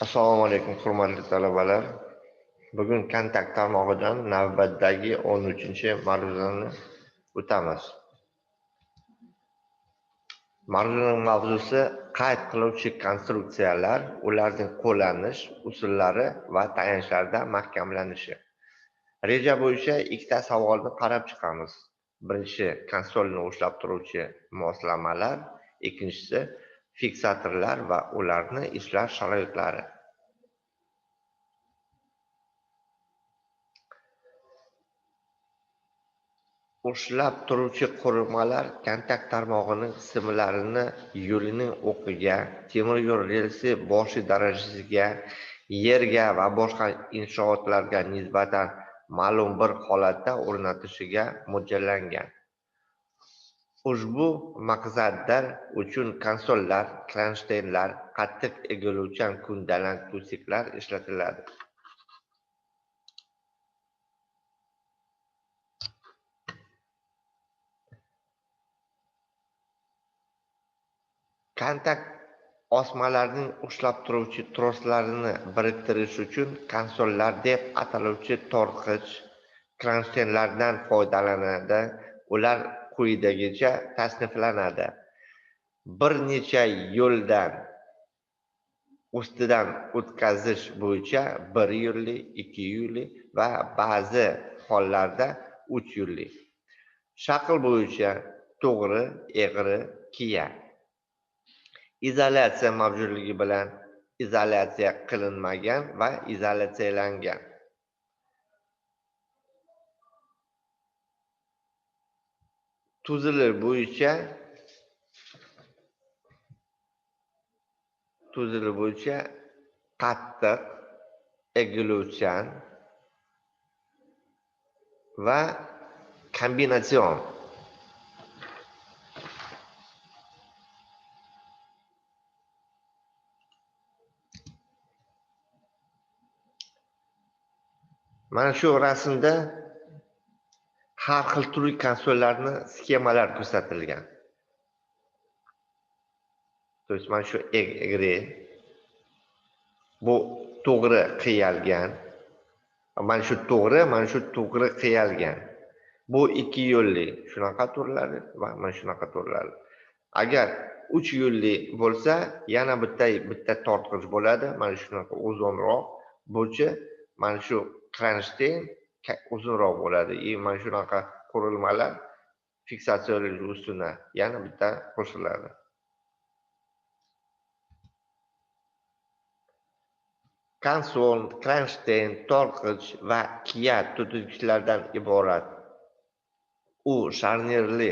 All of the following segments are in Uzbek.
Assalomu alaykum, hurmatli talabalar. Bugun kontakt tarmog'idan navbatdagi 13-mavzuni o'tamiz. Mavzuning mavzusi qayd qiluvchi konstruksiyalar, ularning qo'llanish usullari va tayanchlarda mahkamlanishi. Reja bo'yicha ikkita savolni qarab chiqamiz. Birinchisi konsolni ushlab turuvchi moslamalar, ikkinchisi fiksatorlar va ularni ishlash sharoitlari. Ushlab turuvchi qurilmalar kontakt tarmog'ining qismlarini yo'lining o'qiga, temir yo'l relsi boshi darajasiga, yerga va boshqa inshootlarga nisbatan ma'lum bir holatda o'rnatishiga mo'ljallangan. Ushbu maqsadlar uchun konsollar, kronshtaynlar, qattiq egiluvchan ko'ndalang to'siqlar ishlatiladi. Kontakt osmalarning ushlab turuvchi troslarini biriktirish uchun konsollar deb ataluvchi tortqich kronshtaynlardan foydalanadi. Ular quyidagicha tasniflanadi. Bir necha yo'ldan ustidan o'tkazish bo'yicha 1 yo'lli, 2 yo'lli va ba'zi hollarda 3 yo'lli. Shakl bo'yicha to'g'ri, egri, qiya. Izolyatsiya mavjudligi bilan izolyatsiya qilinmagan va izolyatsiyalangan. Tuzili bo'yicha qattiq, egiluvchan va kombinatsion. Mana shu rasmda har xil turli konsollarni sxemalar ko'rsatilgan. Mana shu egri, bu to'g'ri qiyalgan. Mana shu to'g'ri qiyalgan. Bu 2 yo'lli, shunaqa turlari va mana shunaqa turlari. Agar 3 yo'lli bo'lsa, yana bitta tortqich bo'ladi. Mana shunaqa uzunroq bo'chi, mana shu kronshtayn uzunroq bo'ladi. Mana shunaqa qurilmalar fiksatsiyalar ustuna yana bitta qo'shiladi. Konsol, kronshtayn, tortqich va qiya tutgichlardan iborat. U sharnirli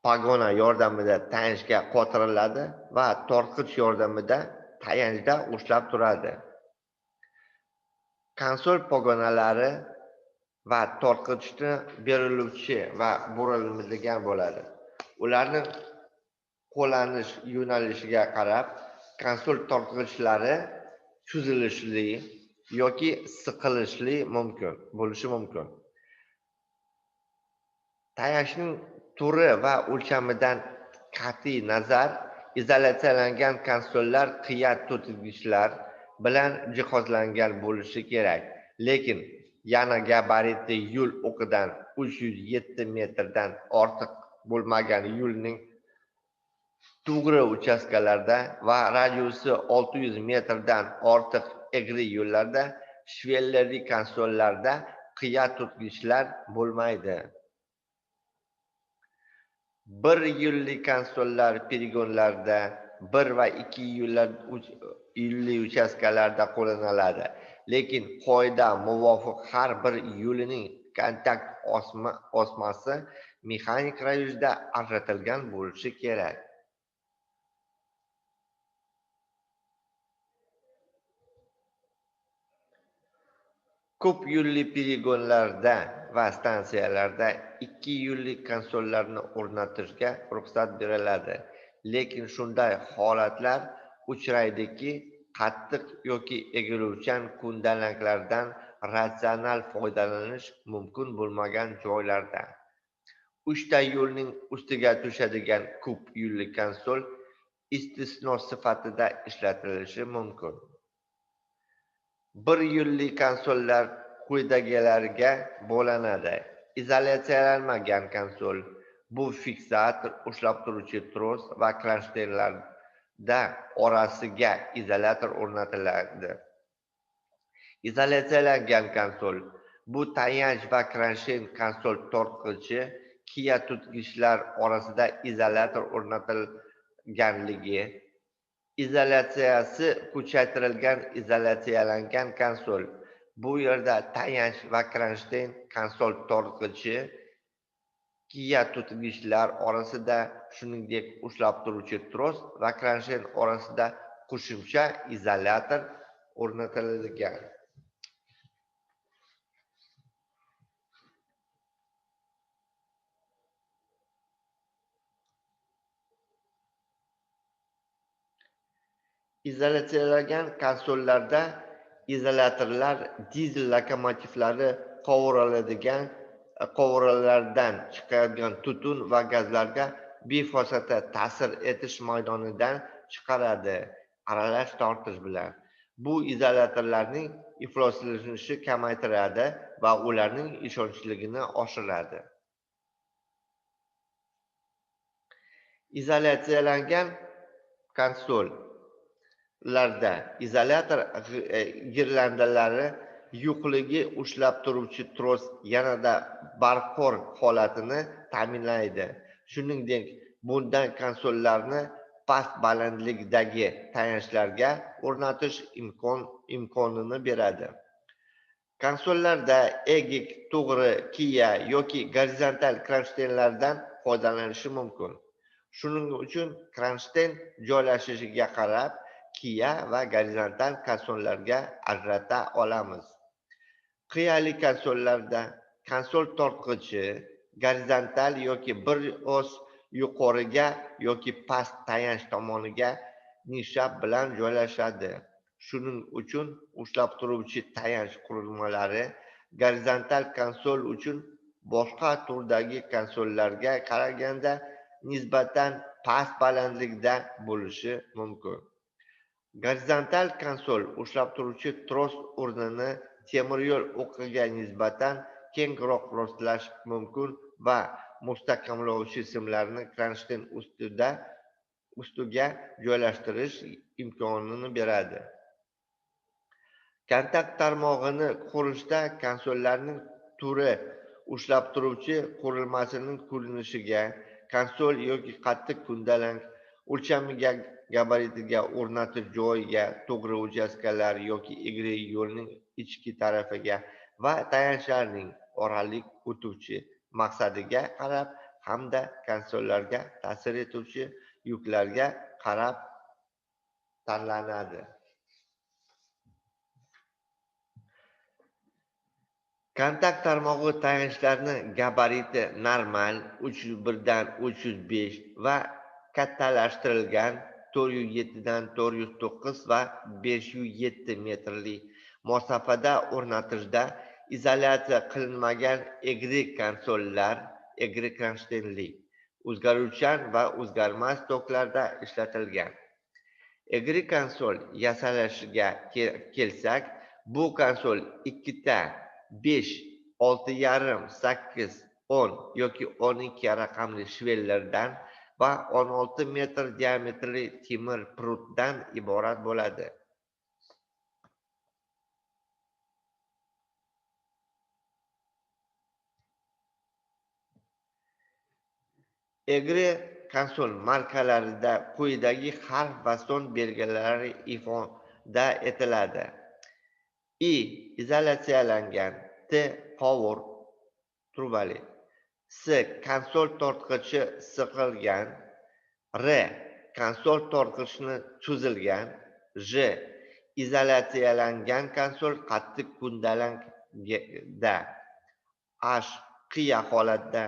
pogona yordamida tayanchga qotiriladi va tortqich yordamida tayanchda ushlab turadi. Konsol pogonalari va tortqichni beriluvchi va buriladigan bo'ladi. Ularning qo'llanish yo'nalishiga qarab konsol tortqichlari cho'zilishli yoki siqilishli bo'lishi mumkin. Tayanchning turi va o'lchamidan qat'iy nazar, izolyatsiyalangan konsollar qiya tutgichlar bilan jihozlangan bo'lishi kerak. Lekin yana gabariti yo'l o'qidan 307 metrdan ortiq bo'lmagan yo'lning to'g'ri uchastkalarda va radiusi 600 metrdan ortiq egri yo'llarda shvellerli konsollarda qiya tutgichlar bo'lmaydi. 1 yo'lli konsollar poligonlarda 1 va 2 yo'lli uchastkalarda qo'llaniladi. Lekin qoida muvofiq har bir yo'lining kontakt osmasi mexanik ravishda ajratilgan bo'lishi kerak. Ko'p yo'lli poligonlarda va stansiyalarda 2 yo'lli konsollarni o'rnatishga ruxsat beriladi. Lekin shunday holatlar uchraydiki, qattiq yoki egiluvchan ko'ndalang ratsional foydalanish mumkin bo'lmagan joylarda. 3 ta yo'lning ustiga tushadigan ko'p yo'lli konsol istisno sifatida ishlatilishi mumkin. Bir yo'lli konsollar quyidagilarga bo'linadi. Izolyatsiyalanmagan konsol. Bu fiksator, ushlab turuvchi tros va kronshteynlarda orasiga izolyator o'rnatiladi. Izolyatsiyalangan konsol. Bu tayanch va kronshteyn konsol tortqichi qiya tutgichlar orasida izolyator o'rnatilganligi. Izolyatsiyasi kuchaytirilgan izolyatsiyalangan konsol. Bu yerda tayanch va kronshteyn konsol tortqichi qiya tutgichlar orasida, shuningdek ushlab turuvchi tros va kronshteyn orasida qo'shimcha izolyator o'rnatilgan. Izolyatsiyalangan konsollarda izolyatorlar dizel lokomotivlari qovuralaridan chiqadigan tutun va gazlarga bevosita ta'sir etish maydonidan chiqaradi aralash tortish bilan. Bu izolyatorlarning ifloslanishini kamaytiradi va ularning ishonchliligini oshiradi. Izolyatsiyalangan konsollarda izolyator girlandalari yo'qligi ushlab turuvchi tros yanada barqaror holatini ta'minlaydi. Shuningdek, bunday konsollarni past balandlikdagi tayanchlarga o'rnatish imkonini beradi. Konsollarda egik, to'g'ri, qiya yoki gorizontal kronshteynlardan foydalanish mumkin. Shuning uchun kronshteyn joylashishiga qarab qiya va gorizontal konsollarga ajrata olamiz. Qiyali konsollarda konsol tortqichi gorizontal yoki bir oz yuqoriga yoki past tayanch tomoniga nisha bilan joylashadi. Shuning uchun ushlab turuvchi tayanch qurilmalari gorizontal konsol uchun boshqa turdagi konsollarga qaraganda nisbatan past balandlikda bo'lishi mumkin. Gorizontal konsol ushlab turuvchi tros o'rnini temiryo'l o'qiga nisbatan kengroq rostlash mumkin va mustahkamlovchi simlarni kronshteyn ustiga joylashtirish imkonini beradi. Kontakt tarmog'ini qurishda konsollarning turi ushlab turuvchi qurilmasining ko'rinishiga, konsol yoki qattiq kundalang o'lchamiga, gabaritiga, o'rnatish joyiga, to'g'ri uchastkalar yoki egri yo'lning ichki tarafiga va tayanchlarning oralik o'tuvchi maqsadiga qarab hamda konsollarga ta'sir etuvchi yuklarga qarab tanlanadi. Kontakt tarmog'i tayanchlarni gabariti normal 301 dan 305 va kattalashtirilgan 407 dan 409 va 507 metrli masofada o'rnatishda izolyatsiya qilinmagan egri konsollar egri kronshteynli, o'zgaruvchan va o'zgarmas toklarda ishlatilgan. Egri konsol yasalashiga kelsak, bu konsol ikkita 5, 6,5, 8, 10 yoki 12 raqamli shvellardan va 16 metr diametrli temir prutdan iborat bo'ladi. Egri konsol markalarida quyidagi harf va son belgilari ifoda etiladi. I. Izolyatsiyalangan. T. Qovur trubali. S. Konsol tortqichi siqilgan. R. Konsol tortqichni cho'zilgan. J. Izolyatsiyalangan konsol qattiq kundalangda. H. Qiya holatda.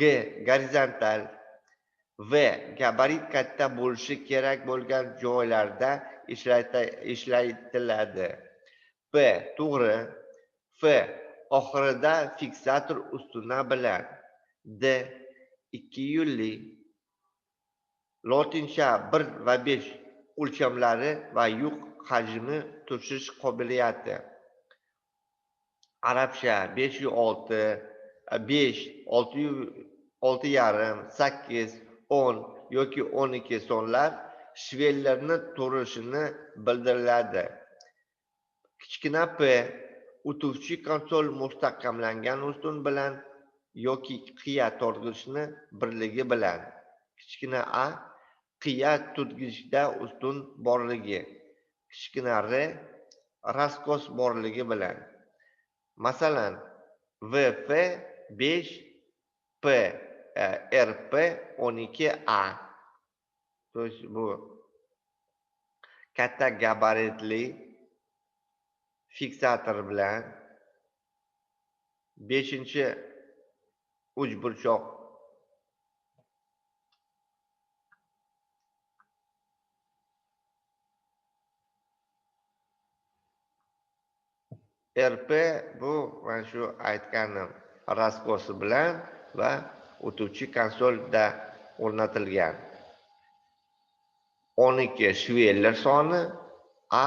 G. Gorizontal. V. Gabarit katta bo'lishi kerak bo'lgan joylarda ishlatiladi. P. To'g'ri. F. Oxirida fiksator ustuna bilan. D. 2 yo'lli. Lotincha 1 va 5 o'lchamlari va yuk hajmi tushish qobiliyati. Arabcha 506, 5, 6,5, 8, 10 yoki 12 sonlar shvellarni turishini bildiriladi. Kichkina p o'tuvchi konsol mustahkamlangan ustun bilan yoki qiya tortgichni birligi bilan. Kichkina a qiya tutgichda ustun borligi. Kichkina r raskos borligi bilan. Masalan, VF 5 P RP 12A. То есть bu katta gabaritli fiksator bilan 5-chi uchburchoq RP bu mana shu aytganim raskosi bilan va o'tuvchi konsolda o'rnatilgan. 12 shveller soni A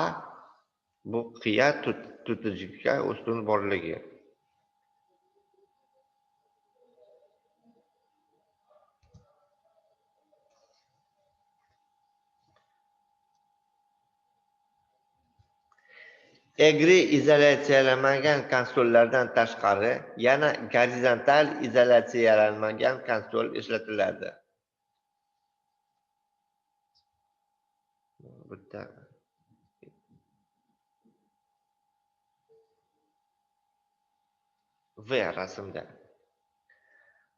bu qiya tutgichga ustun borligi. Egri izolyatsiyalanmagan konsollardan tashqari yana gorizontal izolyatsiyalanmagan konsol ishlatiladi. Bitta V rasmda.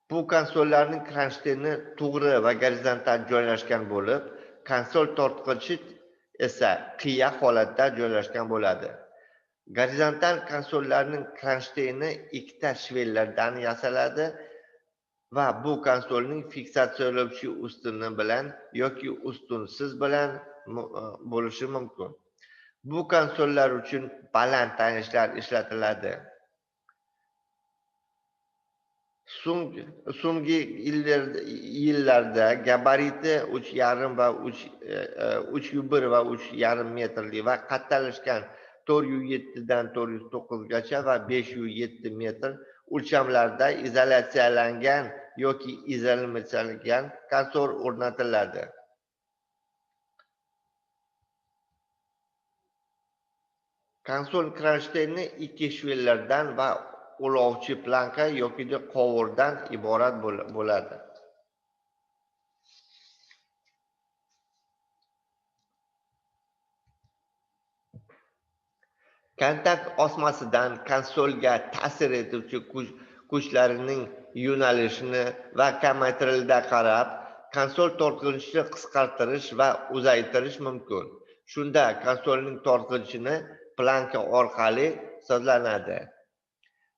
Bu konsollarning kronштейni to'g'ri va gorizontal joylashgan bo'lib, konsol tortqichi esa qiya holatda joylashgan bo'ladi. Gorizontal konsollarning kronштейni ikkita shvellardan yasaladi va bu konsolning fiksatsiyalovchi ustuni bilan yoki ustunsiz bilan bo'lishi mumkin. Bu konsollar uchun baland tanishlar ishlatiladi. So'nggi yillarda gabariti 3,5 va 3,1 va 3,5 metrli va qattiqlashgan 407 dan 409 gacha va 507 metr o'lchamlarda izolyatsiyalangan yoki izolyatsiyalangan konsol o'rnatiladi. Konsol kronштейni 2 shvellardan va ulovchi planka yoki qovurdan iborat bo'ladi. Kontakt osmasidan konsolga ta'sir etuvchi kuchlarning yo'nalishini va kamaytirilishga qarab, konsol tortqichini qisqartirish va uzaytirish mumkin. Shunda konsolning tortqichini planka orqali sozlanadi.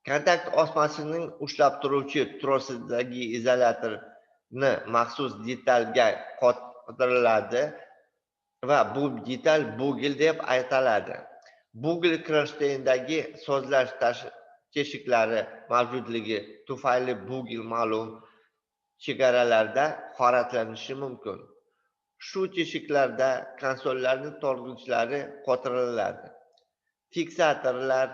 Kontakt osmasining ushlab turuvchi trosidagi izolyatorni maxsus detalga qotiriladi va bu detal bugel deb ataladi. Bugel kronштейndagi sozlash teshiklari mavjudligi tufayli bugel ma'lum chegaralarda horatlanishi mumkin. Shu teshiklarda konsollarning tortqichlari qotiriladi. Fiksatorlar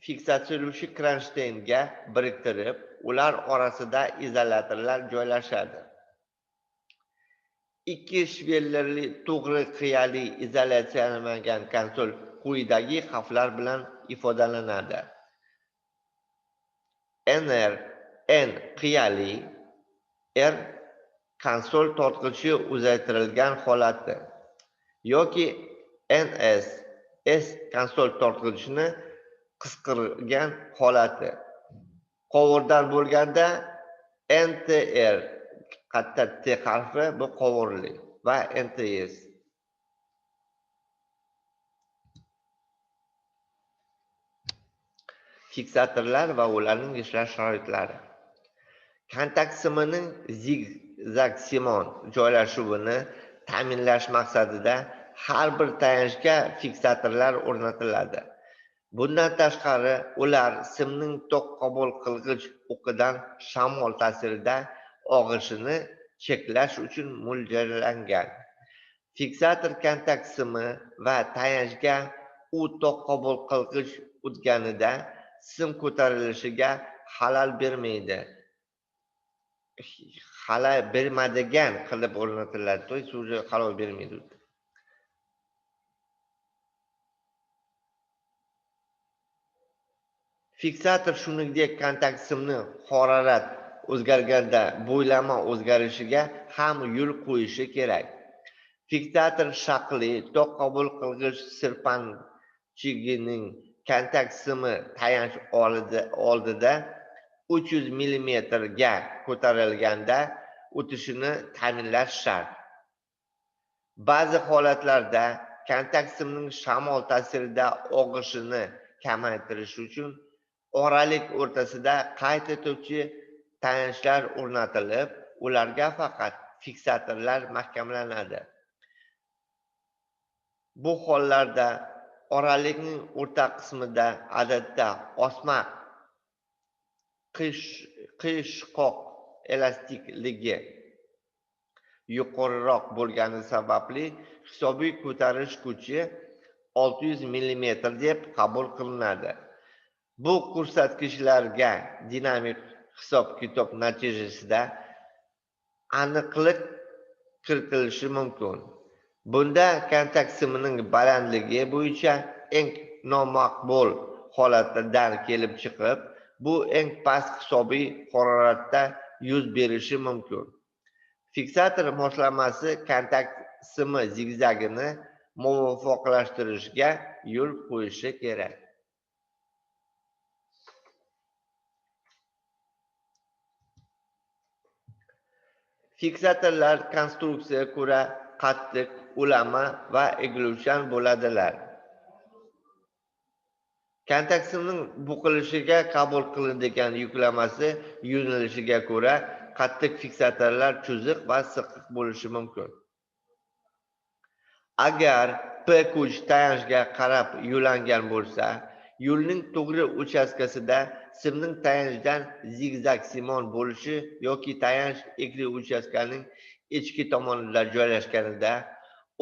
fiksatsiyalovchi kronштейnga biriktirib, ular orasida izolyatorlar joylashadi. 2 shvellerli to'g'ri qiyali izolyatsiyalanmagan konsol quyidagi xavflar bilan ifodalanadi. N qiyali, R konsol tortqichi uzaytirilgan holati yoki NS S konsol tortqichini qisqargan holati. Qovurdan bo'lganda NTR katta T harfi bu qovurli va NTS. Fiksatorlar va ularning ishlash sharoitlari. Kontakt simining zigzag-simon joylashuvini ta'minlash maqsadida har bir tayanchga fiksatorlar o'rnatiladi. Bundan tashqari, ular simning tok qabul qilg'ich o'qidan shamol ta'sirida og'ishini cheklash uchun mo'ljallangan. Fiksator kontakt simi va tayanchga u tok qabul qilg'ich o'tganida sim ko'tarilishiga xalal bermaydigan qilib o'rnatiladi. Xalal bermaydi. Fiksator shuningdek kontakt simni harorat o'zgarganda bo'ylama o'zgarishiga ham yo'l qo'yishi kerak. Fiksator shaqli tok qabul qilg'ich sirpanchigining kontakt simi tayanch oldida 300 mm ga ko'tarilganda o'tishini ta'minlash shart. Ba'zi holatlarda kontakt simning shamol ta'sirida og'ishini kamaytirish uchun oralik o'rtasida qayd etuvchi tayanchlar o'rnatilib, ularga faqat fiksatorlar mahkamlanadi. Bu hollarda oralikning o'rta qismida odatda osma qiyshiqoq elastikligi yuqoriroq bo'lgani sababli hisobiy ko'tarish kuchi 600 mm deb qabul qilinadi. Bu ko'rsatkichlarga dinamik hisob-kitob natijasida aniqlik kiritilishi mumkin. Bunda kontakt simining balandligi bo'yicha eng nomaqbul holatdan kelib chiqib, bu eng past hisobiy haroratda yuz berishi mumkin. Fiksator moslamasi kontakt simi zigzagini muvofiqlashtirishga yo'l qo'yishi kerak. Fiksatorlar konstruksiyaga ko'ra qattiq, ulama va egiluvchan bo'ladilar. Kontakt simning buqilishiga qabul qilinadigan yuklamasi yo'nalishiga ko'ra qattiq fiksatorlar cho'ziq va siqiq bo'lishi mumkin. Agar P kuch tayanchga qarab yo'llangan bo'lsa, yo'lning to'g'ri uchastkasida simning tayanchdan zigzag-simon bo'lishi yoki tayanch egri uchastkaning ichki tomonida joylashganida,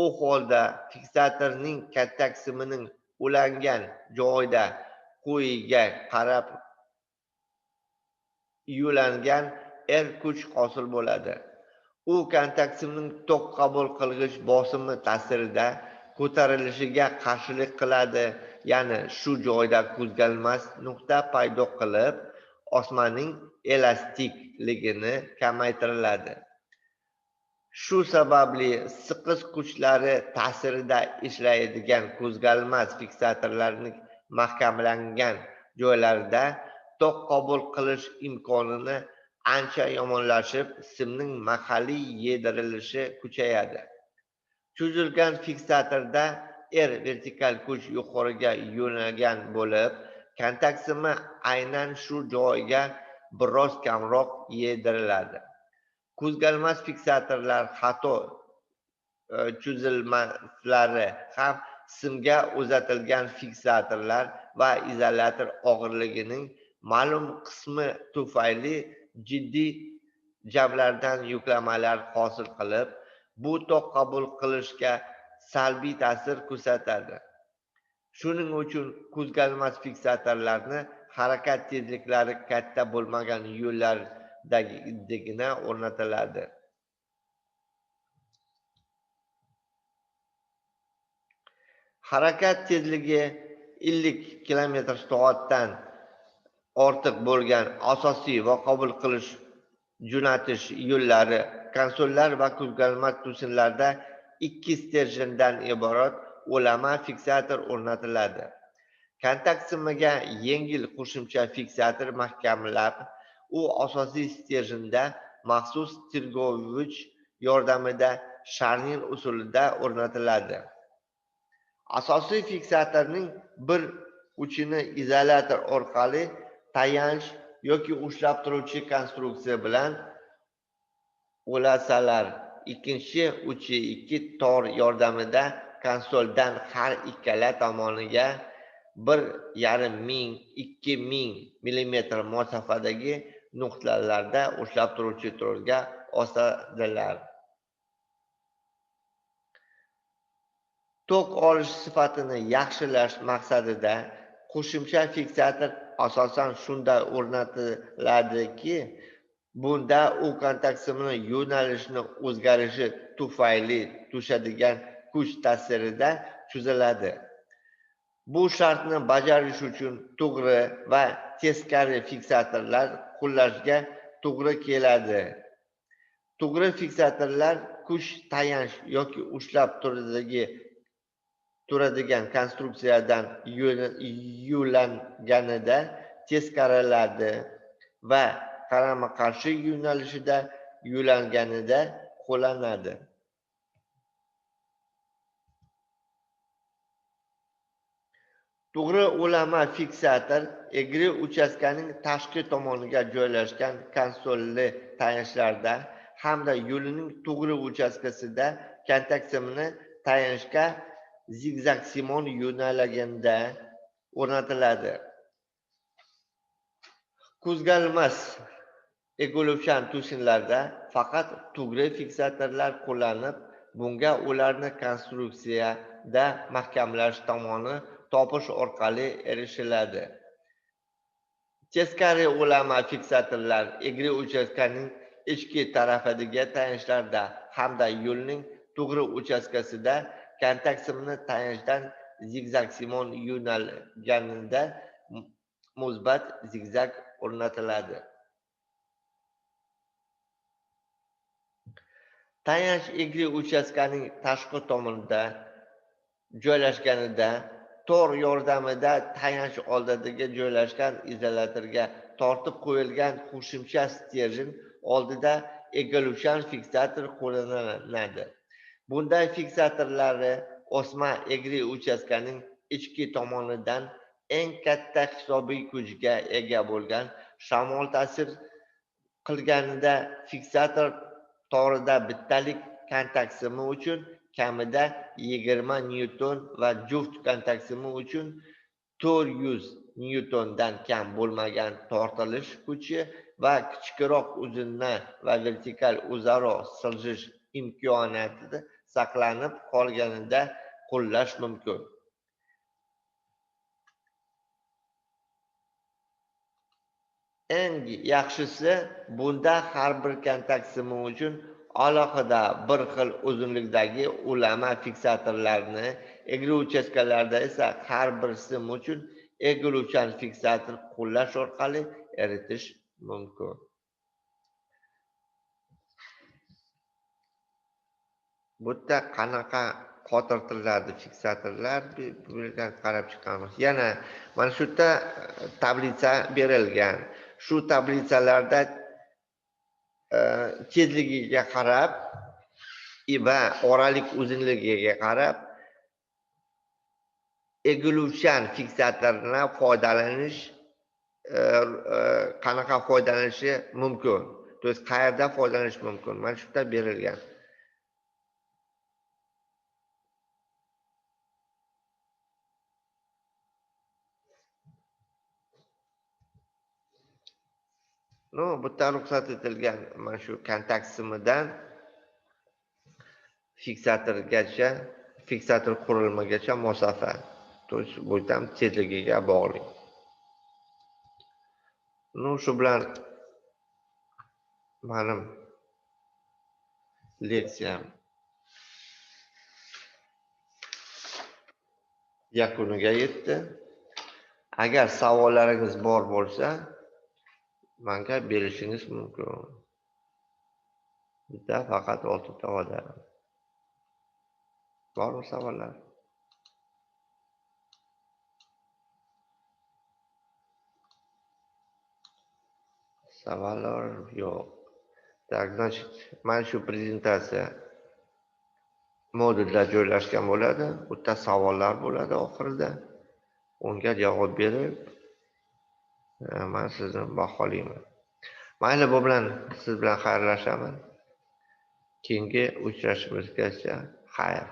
u holda fiksatorning kontakt simining ulangan joyida quyiga qarab yo'llangan R kuch hosil bo'ladi. U kontakt simining tok qabul qilg'ich bosimi ta'sirida ko'tarilishiga qarshilik qiladi, ya'ni shu joyda ko'zgalmas nuqta paydo qilib, osmaning elastikligini kamaytiriladi. Shu sababli siqish kuchlari ta'sirida ishlaydigan ko'zgalmas fiksatorlarning mahkamlangan joylarida tok qabul qilish imkonini ancha yomonlashib, simning mahalliy yedirilishi kuchayadi. Cho'zilgan fiksatorda R vertikal kuch yuqoriga yo'nalgan bo'lib, kontakt simi aynan shu joyga biroz kamroq yediriladi. Ko'zgalmas fiksatorlar xato cho'zilmalari ham simga uzatilgan fiksatorlar va izolyator og'irligining ma'lum qismi tufayli jiddiy jablardan yuklamalar hosil qilib, bu tok qabul qilishga salbiy ta'sir ko'rsatadi. Shuning uchun ko'zgalmas fiksatorlarni harakat tezliklari katta bo'lmagan yo'llardagina o'rnatiladi. Harakat tezligi 50 km/soatdan ortiq bo'lgan asosiy va qabul qilish jo'natish yo'llari, konsollar va ko'zgalmas to'sinlarda 2 stерженdan iborat ulama fiksator o'rnatiladi. Kontakt simiga yengil qo'shimcha fiksator mahkamlab, u asosiy stерженda maxsus tirgovich yordamida sharning usulida o'rnatiladi. Asosiy fiksatorning bir uchini izolyator orqali tayanch yoki ushlab turuvchi konstruksiya bilan ulasalar, ikkinchi uchi 2 tor yordamida konsoldan har ikkala tomoniga 1,5–2,000 mm masofadagi nuqtalarda ushlab turuvchi torga osadilar. Tok olish sifatini yaxshilash maqsadida qo'shimcha fiksator asosan shunda o'rnatiladiki, bunda u kontakt simini yo'nalishining o'zgarishi tufayli tushadigan kuch ta'sirida cho'ziladi. Bu shartni bajarish uchun to'g'ri va teskari fiksatorlar qo'llashga to'g'ri keladi. To'g'ri fiksatorlar kuch tayanch yoki ushlab turadigan konstruksiyadan yo'llanganida teskariladi va qarama-qarshi yo'nalishida yo'llanganida qo'llanadi. To'g'ri ulama fiksator egri uchastkaning tashqi tomoniga joylashgan konsolli tayanchlarda hamda yo'lining to'g'ri uchastkasida kontakt simini tayanchga zigzag-simon yo'nalganda o'rnatiladi. Ko'zgalmas egiluvchan to'sinlarda faqat to'g'ri fiksatorlar qo'llanib, bunga ularni konstruksiyada mahkamlash tomoni topish orqali erishiladi. Teskari ulama fiksatorlar egri uchastkaning ichki tarafidagi tayanchlarda hamda yo'lning to'g'ri uchastkasida kontakt simini tayanchdan zigzag-simon yo'nalganida musbat zigzag o'rnatiladi. Tayanch egri uchastkaning tashqi tomonida joylashganida tor yordamida tayanch oldidagi joylashgan izolyatorga tortib qo'yilgan qo'shimcha stержень oldida egiluvchan fiksator qo'llaniladi. Bunday fiksatorlari osma egri uchastkaning ichki tomonidan eng katta hisobiy kuchga ega bo'lgan shamol ta'sir qilganida fiksator torida bittalik kontakt simi uchun kamida 20 newton va juft kontakt simi uchun 400 newtondan kam bo'lmagan tortilish kuchi va kichikroq uzunna va vertikal o'zaro siljish imkoniyati saqlanib qolganida qo'llash mumkin. Eng yaxshisi bunda har bir kontakt simi uchun alohida bir xil uzunlikdagi ulama fiksatorlarni, egri uchastkalarda esa har bir sim uchun egiluvchan fiksator qo'llash orqali eritish mumkin. Bu yerda qanaqa qotirtiriladi fiksatorlar bunga qarab chiqamiz. Yana mana shu yerda tablitsa berilgan. Shu tablitsalarda tezligiga qarab va oralik uzunligiga qarab egiluvchan fiksatordan foydalanish qanaqa foydalanishi mumkin. To есть qayerda foydalanish mumkin? Mana shu yerda berilgan. Bu yerda ruxsat etilgan mana shu kontakt simidan fiksatorgacha, fiksator qurilmagacha masofa. To есть bu ham tezligiga bog'liq. Shu bilan mening leksiyam yakuniga yetdi. Agar savollaringiz bor bo'lsa, menga berishingiz mumkin. Bizda faqat 6 ta odam. Bormi savollar? Savollar yo'q. Так, значит, mana shu prezentatsiya modulda joylashgan bo'ladi. Bu yerda savollar bo'ladi oxirida. Unga javob berib, men sizni baholayman. Mayli, bu bilan siz bilan xayrlashaman. Keyingi uchrashishimizgacha xayr.